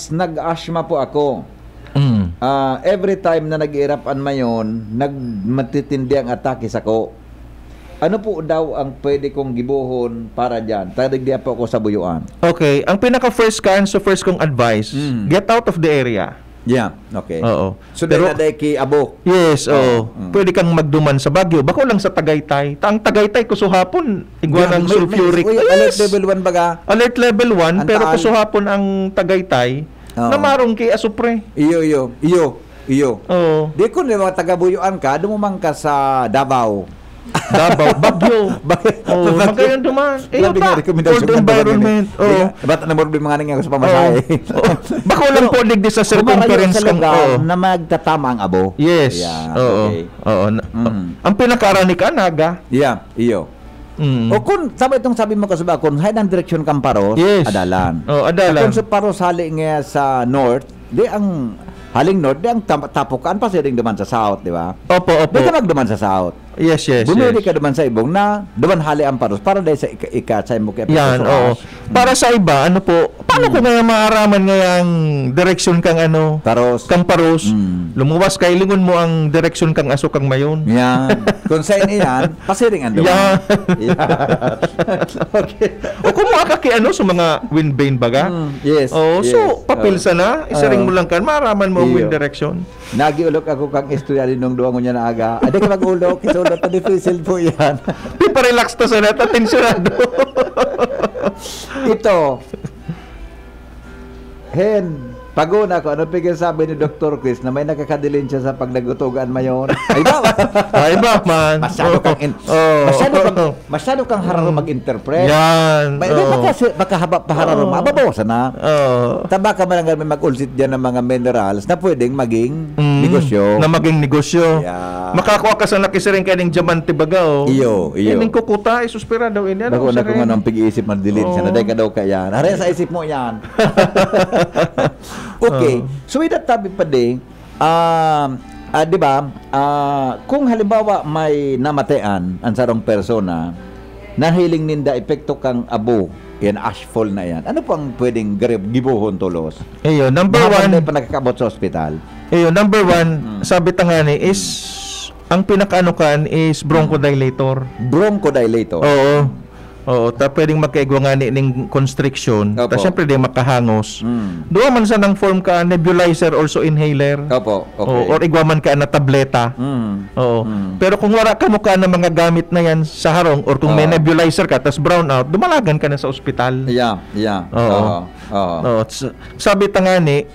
nag-asthma po ako. Every time na nag-iirapan mayon, nagmatitindi ang atake sa ko. Ano po daw ang pwede kong gibuhon para dyan? Tadigdi po ako sa buyuan. Okay, ang pinaka-first kong advice, get out of the area. Yeah, okay. Oo. So, Pero- dahil na ki abo. Yes, oo. Pwede kang magduman sa Baguio. Bako lang sa Tagaytay. Ang Tagaytay, kusuhapon, igwa ng sulfuric. Alert Yes. level 1 baga. Alert level 1, Ang pero taal. kusuhapon ang Tagaytay, Oo. na marong kay Asupre. Iyo. Oo. Di ko mga taga-buyuan ka, dumumang ka sa Davao. Davao, Baguio. Oh, magayon duman. Labi nga rekomendasyon for the environment. Oh. Ba't na mo mga nga sa pamasahe? Bako lang po digdi sa circumference kang kang na magtatama ang abo. Yes. Yeah, Oo. okay. Oo. Ang pinakaarani ka naga. Yeah, iyo. O kung sabi mo kasaba kung hay ng direksyon kang Paros, Yes. adalan. Oh, adalan. Kung sa Paros hali nga sa north, di ang haling north, di ang tapukan pa siya duman sa south, di ba? Opo. Di ka magduman sa south. Yes. Bumili ka duman sa ibong na duman hali ang Paros para dahil sa ika sa imo kaya. Yan, oo. Para sa iba, ano po, paano ko nga maaraman ngayang direksyon kang ano? Paros. Kang Paros. Lumuwas kay lingon mo ang direksyon kang aso kang mayon. Yan. Kung sa iyan, pasiring ang duman. Yan. Okay. O kung makaki ano sa mga wind vane baga. Yes. Oh, yes. so papilsa na, isaring mo lang kan, maaraman mo ang wind direction. Nagiulok ako kang istorya rin nung duwangon niya na aga. Adi ka mag-ulok, isulot na difficile po yan. Di pa relax to sa nata, tensionado. Ito. Hen, paguna ko, ano pigil sabi ni Dr. Chris na may nakakadilin siya sa pagnagutugan mayon? Ay ba? Ay ba, man? Masyado kang hararo mag-interpret. Yan. Baka haba pa hararo, mababawasan na. Taba ka man lang mag-ulsit dyan ng mga minerals na pwedeng maging negosyo. Na maging negosyo. Yeah. Makakuha ka sa nakisiring ka ng diamante baga, oh. Iyo. Ining kukuta, isuspira daw ini. Bako na kung anong pag-iisip mag-delete siya. Naday ka daw ka yan. Hara sa isip mo yan. Okay. So, ito tabi pa din, di ba, kung halimbawa may namatayan ang sarong persona, nahiling ninda epekto kang abo, yan, ashfall na yan. Ano pang pwedeng gibuhon tulos? Eyo, number one. Pa nakakabot sa ospital. Eyo, number one, sabi tangani is, ang pinakaano kan is bronchodilator. Bronchodilator. Oo, ta pwedeng magkaigwa nga ning constriction. Opo. Ta syempre di makahangos. Doon man sa nang form ka nebulizer also inhaler. Opo, okay. Or igwa man ka na tableta. Oo. Pero kung wala ka mo ka na mga gamit na yan sa harong or kung may nebulizer ka tas brown out, dumalagan ka na sa ospital. Yeah. Oo. Sabi tangani,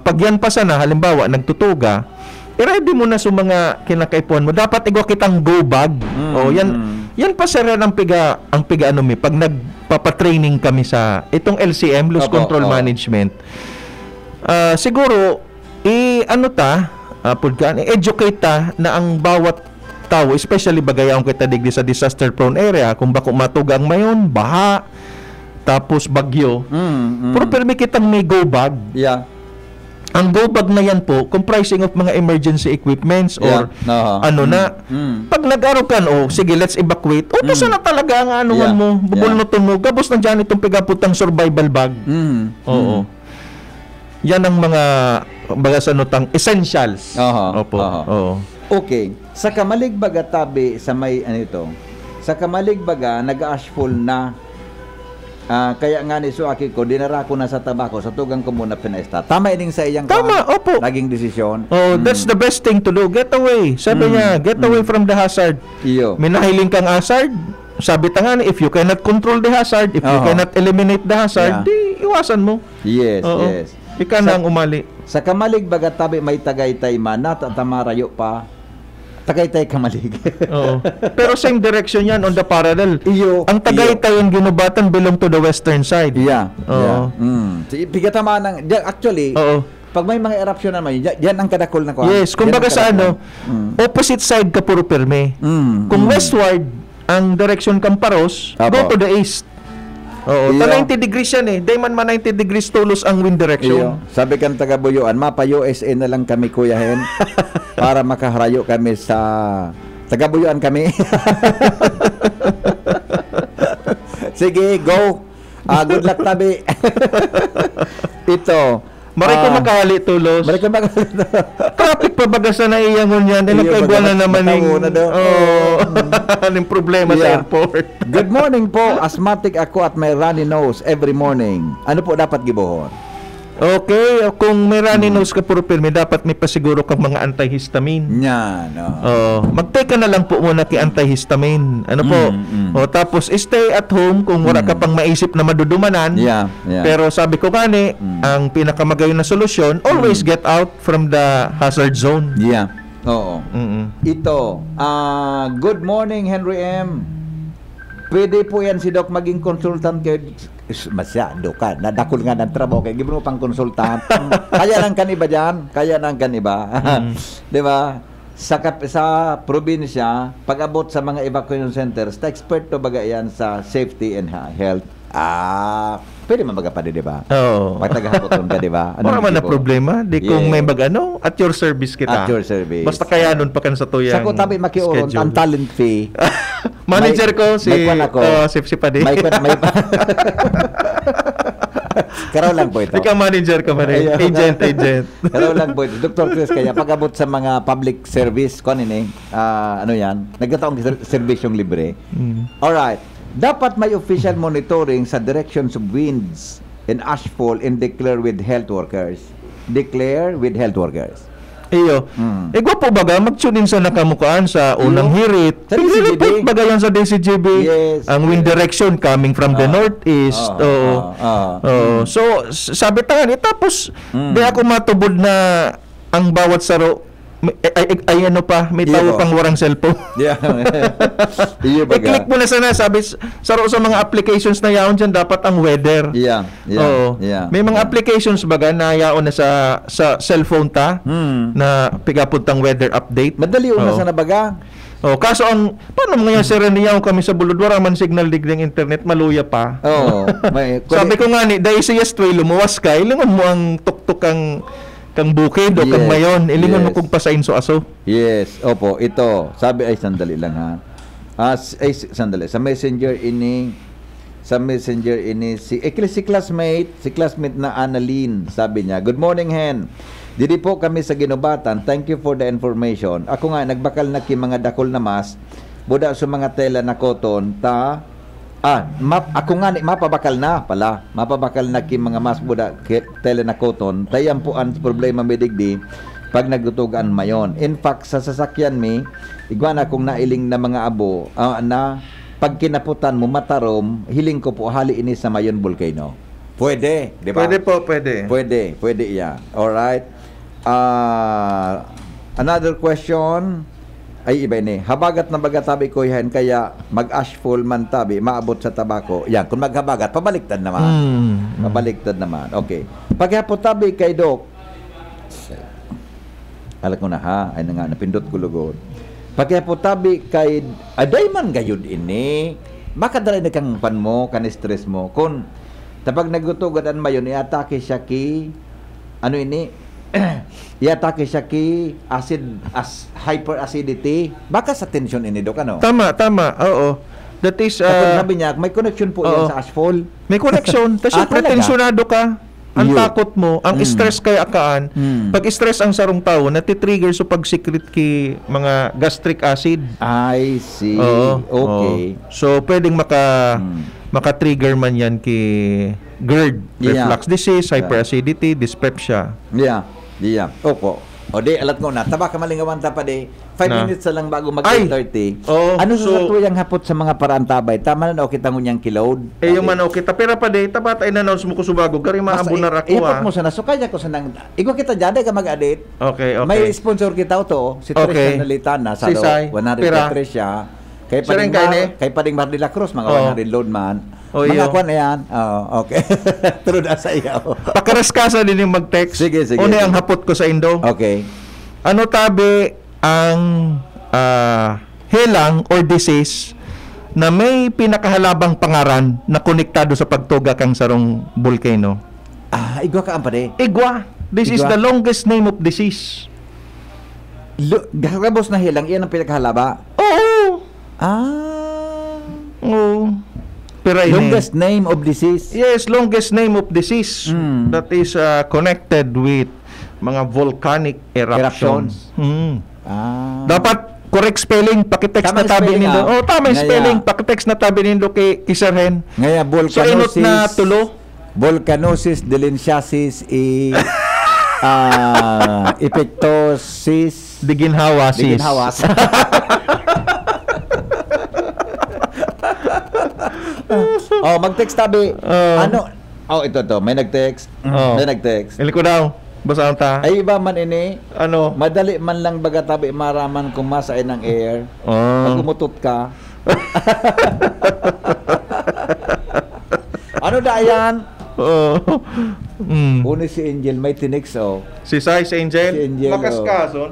pag yan pa sana halimbawa nagtutuga, i-ready mo na sa mga kinakaipuan mo. Dapat igwa kitang go bag. Yan pa sir ang piga ano mi pag nagpapa-training kami sa itong LCM, Loss Control Management. Siguro educate ta na ang bawat tao, especially bagayaon kita digdi sa disaster prone area, kung bako matugang mayon, baha, tapos bagyo. Pero permi kitang may go bag. Yeah. Ang go bag na yan po, comprising of mga emergency equipments or pag nag-aro ka, sige, let's evacuate. Basta na talaga ang anuhan mo, bubulnutin mo, gabos na dyan itong pigaputang survival bag. Oo. Yan ang mga bagasanotang essentials. Opo. Okay. Sa Kamaligbaga tabi, sa may, sa Kamaligbaga, nag-ashfall na. Kaya nga ni Suaki ko, dinara ko na sa tabako, sa tugang ko muna pinaista. Tama ining sa iyang opo. Naging desisyon. That's the best thing to do. Get away. Sabi niya, get away from the hazard. Iyo. Minahiling kang hazard. Sabi tangan, if you cannot control the hazard, if you cannot eliminate the hazard, di iwasan mo. Yes. Ika na ang umali. Sa Kamaligbaga tabi, may Tagaytay man, natamarayo pa. Tagaytay Kamalig. Oo. Pero same direction yan on the parallel. Ang Tagaytay yung ginubatan belong to the western side. Yeah. Pigatama ng actually, pag may mga eruption naman, yan ang kadakol na kuha. Yes, kumbaga sa opposite side ka puro perme. Kung westward ang direction kang Paros, go to the east. Ta 90 degrees yan eh. Day man 90 degrees tulos ang wind direction. Sabi kan taga Buyuan, mapa USA na lang kami kuyahin para makaharayo kami sa taga Buyuan kami. Sige, go. Good luck tabi. Ito. Maray ko makahali tulos. Traffic pa baga sa naiyangon yan. Nagkaigwa na naman ng problema sa airport. Good morning po. Asthmatic ako at may runny nose every morning. Ano po dapat gibuhon? Okay, kung may runny nose ka puro pirmi, dapat may pasiguro kang mga antihistamine. Yan. Mag-take ka na lang po muna kay antihistamine. Ano po? Tapos stay at home kung wala ka pang maisip na madudumanan. Pero sabi ko ang pinakamagayon na solusyon, always get out from the hazard zone. Oo. Mm-mm. Ito, good morning Henry M. Pwede po yan si Doc maging consultant kay masyado ka. Nadakol nga ng trabaho kay gibro pang consultant. Kaya lang kan iba diyan, kaya lang kan iba. 'Di ba? Sa probinsya, pag-abot sa mga evacuation centers, expert to baga yan sa safety and health. Pwede mabaga pa di ba? Oo. Pagtagahapoton ka, di ba? Wala man na problema. Di kung may magano, at your service kita. At your service. Basta kaya nun pa kan sa tuyang Sa ko tabi makiuron, ang talent fee. Manager ko, si Pade. May Karaw lang po ito. Ikaw manager ka man rin. Agent. Karaw lang po ito. Dr. Chris, kaya pag-abot sa mga public service, ano yan, nagkataong servisyong libre. Alright. Dapat may official monitoring sa directions of winds and ashfall and declare with health workers. Iyo. Gwapo baga, mag-tune in sa nakamukaan sa unang hirit. Sa DCGB. Report baga yan sa DCGB. Yes. Ang wind direction coming from the northeast. So, sabi tangan, tapos, di ako matubod na ang bawat saro, ay ano pa, may tao pang warang cellphone. Yeah. I-click mo na sana, sabi, saro sa mga applications na yaon dyan, dapat ang weather. Yeah. May mga applications baga na yaon na sa cellphone ta, na pigapuntang weather update. Madali una sa nabaga. Kaso paano mga sir niyaw kami sa bulod, wala man signal digding internet, maluya pa. Sabi ko nga ni, dahil siyas tuwi lumuwas ka, ilingon mo ang tuktok kang bukid o kang mayon, ilingon mo kung pasain so aso. Yes, opo, ito. Sabi ay sandali lang ha. Sandali. Sa messenger ini si classmate na Annalyn, sabi niya, good morning Hen. Dili po kami sa Ginubatan. Thank you for the information. Ako nga nagbakal na ki mga dakol na mas buda sa mga tela na cotton ta ako nga ni mapabakal na ki mga mas buda tela na cotton tayan po ang problema medigdi pag nagdutugan mayon. In fact sa sasakyan mi igwana kung nailing na mga abo na pag kinaputan mo matarom, hiling ko po hali ini sa mayon volcano. Pwede, di ba? Pwede iya. Alright. Another question ay iba ni. Habagat na bagatabi ko yan kaya mag-ashfall man tabi, maabot sa tabako. Yan, kung maghabagat, pabaliktad naman. Okay. Paghapon tabi kay Doc, alam ko na ha, ay nga, napindot ko lugod. Paghapon tabi kay, aday man gayud ini, makadalay na kang pan mo, kan-stress mo. Kung, tapag nagutugadan mayon, iatake siya ki, iatake siya ki hyperacidity. Baka sa tension ini Dok, ano? Tama. Oo. That is sabi niya, may connection po yan sa ashfall. May connection. Kasi pretensyonado ka. Ang takot mo, ang stress kay akaan. Pag stress ang sarong tao, natitrigger so pag-secret ki mga gastric acid. I see. Okay. So pwedeng maka-trigger man yan ki GERD, reflux disease, hyperacidity, dyspepsia. Yeah. Opo. O di, alat ko na. Taba ka malingawan pa di. 5 minutes na lang bago mag-30. Ano sa tuyang hapot sa mga paraan tabay? Tama na o kita ngunyang kilod? Yung manaw kita. Pero pa di, tabat ay nanaws mo ko subago. Gari maabunar ako ipot mo sana. So kaya ko sanang. Ikaw kita dyan, ka mag-edit. Okay. May sponsor kita to. Si Trisha Nalitana. Sa 100 Trisha. Kay Pading Mar de la Cruz. Mga 100 load man. Mga kwan na yan. Okay. True na sa iyo. Pakaraskasa din yung mag-text. Sige. Una ang hapot ko sa Indo. Okay. Ano tabi ang helang or disease na may pinakahalabang pangaran na konektado sa pagtuga kang sarong volcano? Igwa ka ang pade. Igwa. This is the longest name of disease. Gagabos na helang, iyan ang pinakahalaba? Oo. Oo. Longest name of disease? Yes, longest name of disease that is connected with mga volcanic eruptions. Dapat correct spelling, pakitext na tabi nindo. Tama yung spelling, pakitext na tabi nindo kay Sir Hen. Ngaya, volcanosis. So, na tulo? Volcanosis delinsiasis epictosis diginhawasis. Mag-text tabi. Ito. May nag-text. May nag-text. Ili ko daw. Basta ta. Ay iba man ini, Ano? madali man lang baga tabi maraman kung masain ng air. Oh. Pag umutot ka. Ano da yan? Oo. Uni si Angel, may tinix Si Size Angel? Si Angel, Makaskason.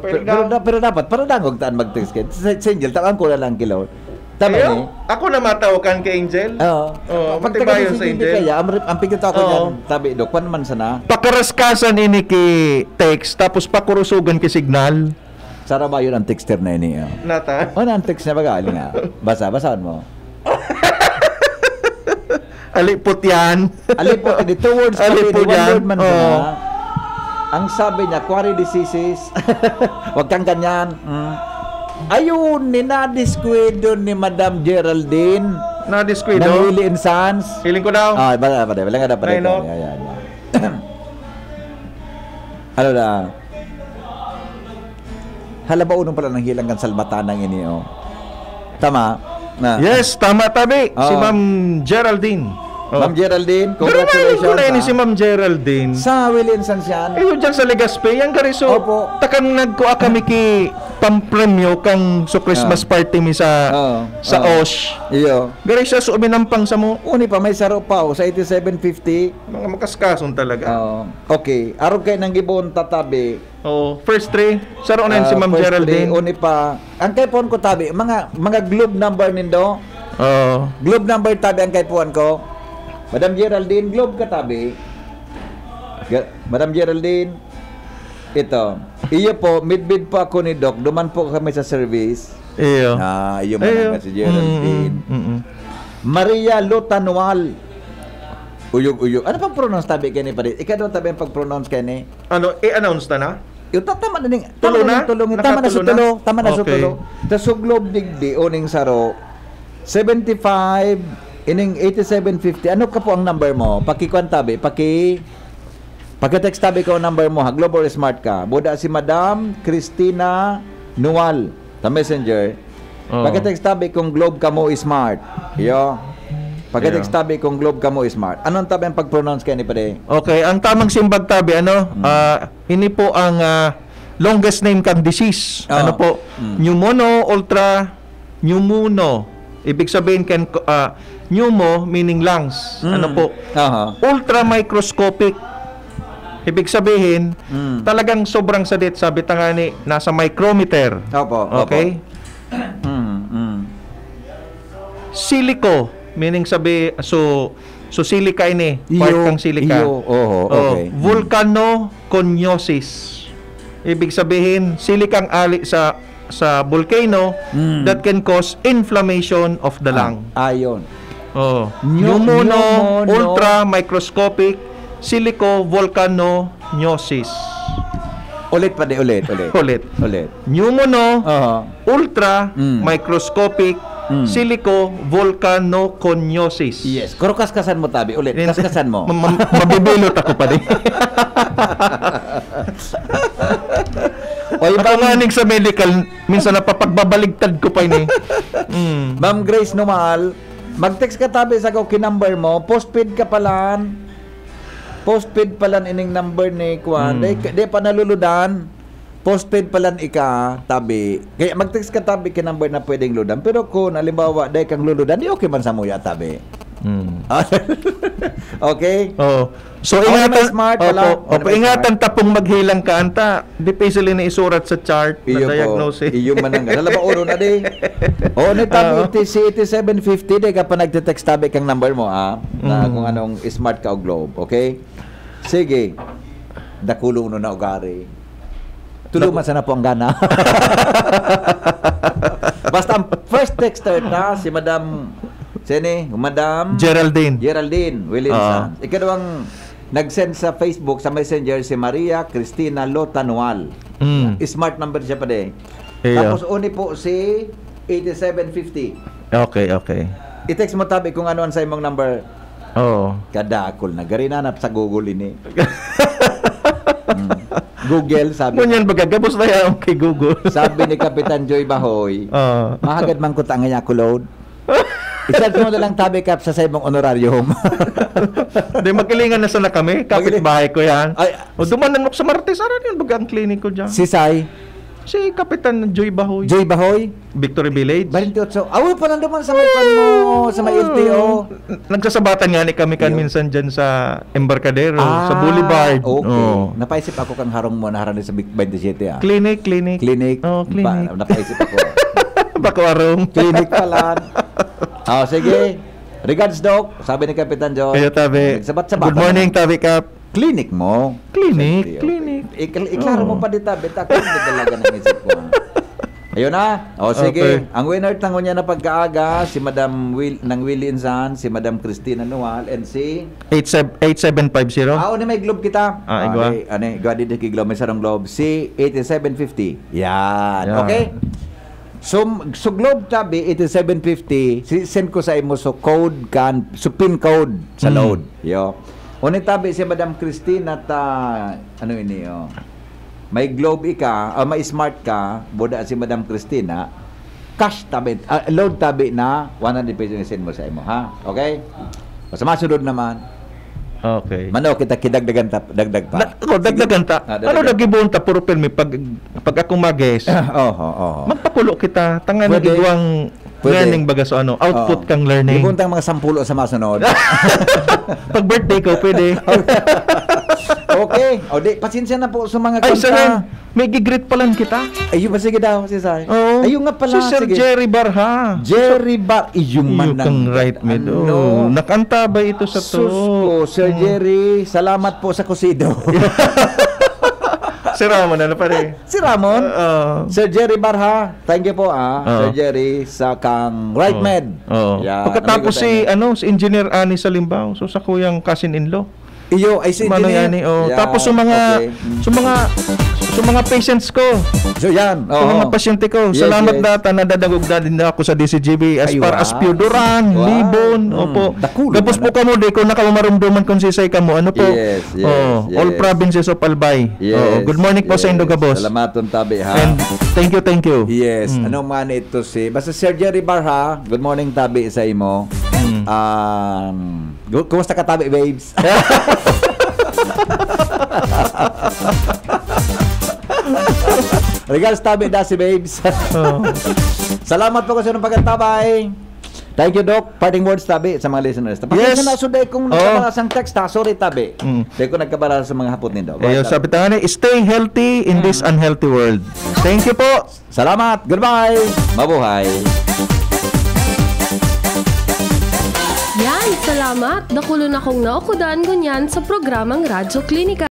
pero dapat, para dangog taan mag-text ka. Si Angel, tawan ko na lang kilaw. Tama ni? Ako na matawakan kay Angel? Oo. Matibayon sa Angel. Kaya, ang pikita ko Oo. dyan, tabi, Dok, kwan man sana. Pakaraskasan ini ki text, tapos pakurusugan ki signal. Sara ba yun ang texter na ini? Nata? O na ang text na baga, nga. Basahan mo. Alipot yan. Alipot, hindi, 2 words pa Alipot one yan. word man Oo. sana. Ang sabi niya, quarry diseases. Huwag kang ganyan. Ayun, ninadiskwento ni Madam Geraldine ng Na-disquido. Willie and Sons. Feeling ko daw. Wala nga dapat. Ay, no? Yan. Ano na? Hala ba unong pala nang hilang kan salbatanang ini, Tama? Na. Yes, tama tabi. Oo. Si Ma'am Geraldine. Ma'am Geraldine, Congratulations. congratulations. Ko na si Ma'am Geraldine. Sa Willie and Sons yan. Ayun dyan sa Legazpi, yan gariso. Opo. Takang nagkuha kami ki pampremyo kang so Christmas party mi sa Oo. OSH. Iyo. Gari siya so minampang sa mo. Uni pa, may saro pa, sa 8750. Mga makaskason talaga. Okay. Araw kayo nang gibon tatabi. Oh, first three. Saro na yun si Ma'am First Geraldine. three, uni pa. Ang kaypuan ko tabi, mga globe number nindo. Oh. Globe number tabi ang kaypuan ko. Madam Geraldine, globe ka tabi. Madam Geraldine, ito. Iyo po, midbid po ako ni Doc. Duman po kami sa service. Iyo. Iyo man ang si Geraldine. Maria Lotanual. Uyog. Ano pang pronounce tabi kayo ni Parit? Ikaw daw tabi ang pag-pronounce kayo ni? Ano, i-announce na na? Yung tama na ning. Tulo na? Tama na sa Nakatulo na? tulo. Tama na sa Okay. tulo. Sa globe digdi, uning saro. 75, ining 8750. Ano ka po ang number mo? Pakikuan tabi. Paki-text tabi ko ang number mo. Ha, Global Smart ka. Buda si Madam Cristina Nual. Sa messenger. Oh. Paki-text tabi kung globe ka mo smart. Iyo. Paki-text tabi kung globe ka mo smart. Anong tabi ang pag-pronounce kayo ni Pade? Okay, ang tamang simbag tabi, ini po ang longest name kang disease. Ano po? Pneumono ultra pneumono. Ibig sabihin kan pneumo meaning lungs. Ano po? Ultra microscopic. Ibig sabihin, talagang sobrang sadit. Sabi tanga ni nasa micrometer. Opo. Okay? Silico meaning sabi so silica ini, part kang silica. Okay. Volcanoconiosis. Ibig sabihin, silikang ali sa volcano that can cause inflammation of the lung. Ayon. Pneumono ultra microscopic silico-volcanosis. Ulit. Pneumono ultra microscopic silico-volcanoconiosis. Yes. Kuro kaskasan mo tabi. Ulit. Kaskasan mo. Mabibilot ako pa din. O yung Ako nga sa medical, minsan napapagbabaligtad ko pa ini. Ma'am Grace Numal, mag-text ka tabi sa kinumber mo. Postpaid ka palan. Postpaid palan ining number ni Kwan. Di pa naluludan. Postpaid palan ika tabi. Kaya mag-text ka tabi kinumber na pwedeng ludan. Pero kung halimbawa dahil kang luludan, di okay man sa muya tabi. Okay? So ingatan smart ingatan tapong maghilang ka anta. Di pa sila na isurat sa chart na diagnosis. Iyo man ang dala ba oro na di. Ni tabi si 8750 di ka pa nagte-text tabi kang number mo na kung anong smart ka o globe, okay? Sige. Dakulong no na ugari. Tulungan sana po ang gana. Basta ang first texter na si Madam Geraldine Williamson. Ikadawang nag-send sa Facebook, sa Messenger, si Maria Cristina Lotanual. Smart number siya pa din. Tapos uni po si 8750. Okay. I-text mo tabi kung ano ang sa imong number. Kadakol na. Garinanap sa Google ini. Google, sabi. Ngunyan bagagabos na yan kay Google. Sabi ni Kapitan Joy Bahoy, mahagad man ko tangay ako load. I-charge mo na lang tabi kap sa imong honorarium. Hindi, magilingan na sana kami. Kapit-bahay ko yan. Ay, O dumanan mo sa Martes. Aran yun, bagang clinic ko dyan. si Sai, Si Kapitan Joy Bahoy. Joy Bahoy, Victory Village. 28. Awi pa nanduman sa may pan mo, sa may LTO. Nagsasabatan nga ni kami kan minsan dyan sa Embarcadero, sa Boulevard. Okay. Oh. Napaisip ako kang harong mo na harang sa Big 27 ah. Clinic. Clinic. Oh, clinic. Napaisip ako. Bako arong. Clinic pala. Sige. Regards, Doc. Sabi ni Kapitan Joy. Kayo, Tabi. Nagsabat-sabat. Good morning, Tabi Kap. Clinic mo. Clinic. Iklaro mo pa dito, Tabi. Takot na talaga ng isip ko. Ayun na. Sige. Okay. Ang winner tango niya na pagkaaga, si Madam Willie Insan, si Madam Cristina Nual, and si... 8750. ni may globe kita. Igwa. Igwa di globe, may sarang globe. Si 8750. Yan. Yeah. Okay? So globe tabi 8750, send ko sa imo so code kan, so pin code sa load. Yo. Uni tabi si Madam Cristina may globe ika, may smart ka, boda si Madam Cristina, cash tabi, load tabi na 100 pesos ni send mo sa imo, ha? Okay? Sa masunod naman. Okay. Mano kita kidagdagan dagdag pa. Dagdagan ta. Ano nagibon ta puro pirmi pag ako mag-guess. Magpakulo kita tangan na Pwede. gidwang Pwede. learning baga so output kang learning. Ibuntang mga 10 sa masunod. Pag birthday ko pwede. Okay. O di, pasensya na po sa mga Ay kanta. sir, may gigreet pa lang kita. Ayun ba, sige daw, si Sai. Oo. Ayun nga pala, Si Sir sige. Jerry Barha. Jerry Bar, iyong man You kang right me do. Nakanta ba ito sa to? Sus ko, Sir Jerry, salamat po sa kusido. Si Ramon, ano pa rin? Si Ramon, Sir Jerry Barha, thank you po Sir Oo. Jerry sa kang right med. Oo. Yeah, Pagkatapos amigo si Engineer Ani Salimbaw, so sa kuyang cousin-in-law. iyo ay si Mano engineer. yani, oh. Yeah, Tapos sa mga patients ko, So yan, sa mga pasyente ko, Yes, salamat yes. data nadadagog na din ako sa DCGB as Ay, far wow. as Pioduran, Wow. Libon, opo. Dakulo Tapos po man, kamo di ko nakamarumduman kung sisay kamo, ano po? Yes, yes, All yes. provinces of Albay. Yes, Good morning po sa yes. Indogabos. Salamat tabi ha. And thank you. Yes, ano man ito basta Sir Jerry Barha, good morning tabi sa imo. Kumusta ka tabi, babes? Regards tabi da si babes. Salamat po kasi ng pagkatabay. Thank you, Doc. Parting words tabi sa mga listeners. Yes. Na suday kung nagkabalas ang text ha. Sorry tabi. Dahil ko nagkabalas sa mga hapot nindo. Ayo, sabi tangan stay healthy in this unhealthy world. Thank you po. Salamat. Goodbye. Mabuhay. Yan, salamat. Nakulo na kong naukudan ganyan sa programang Radyo Klinika.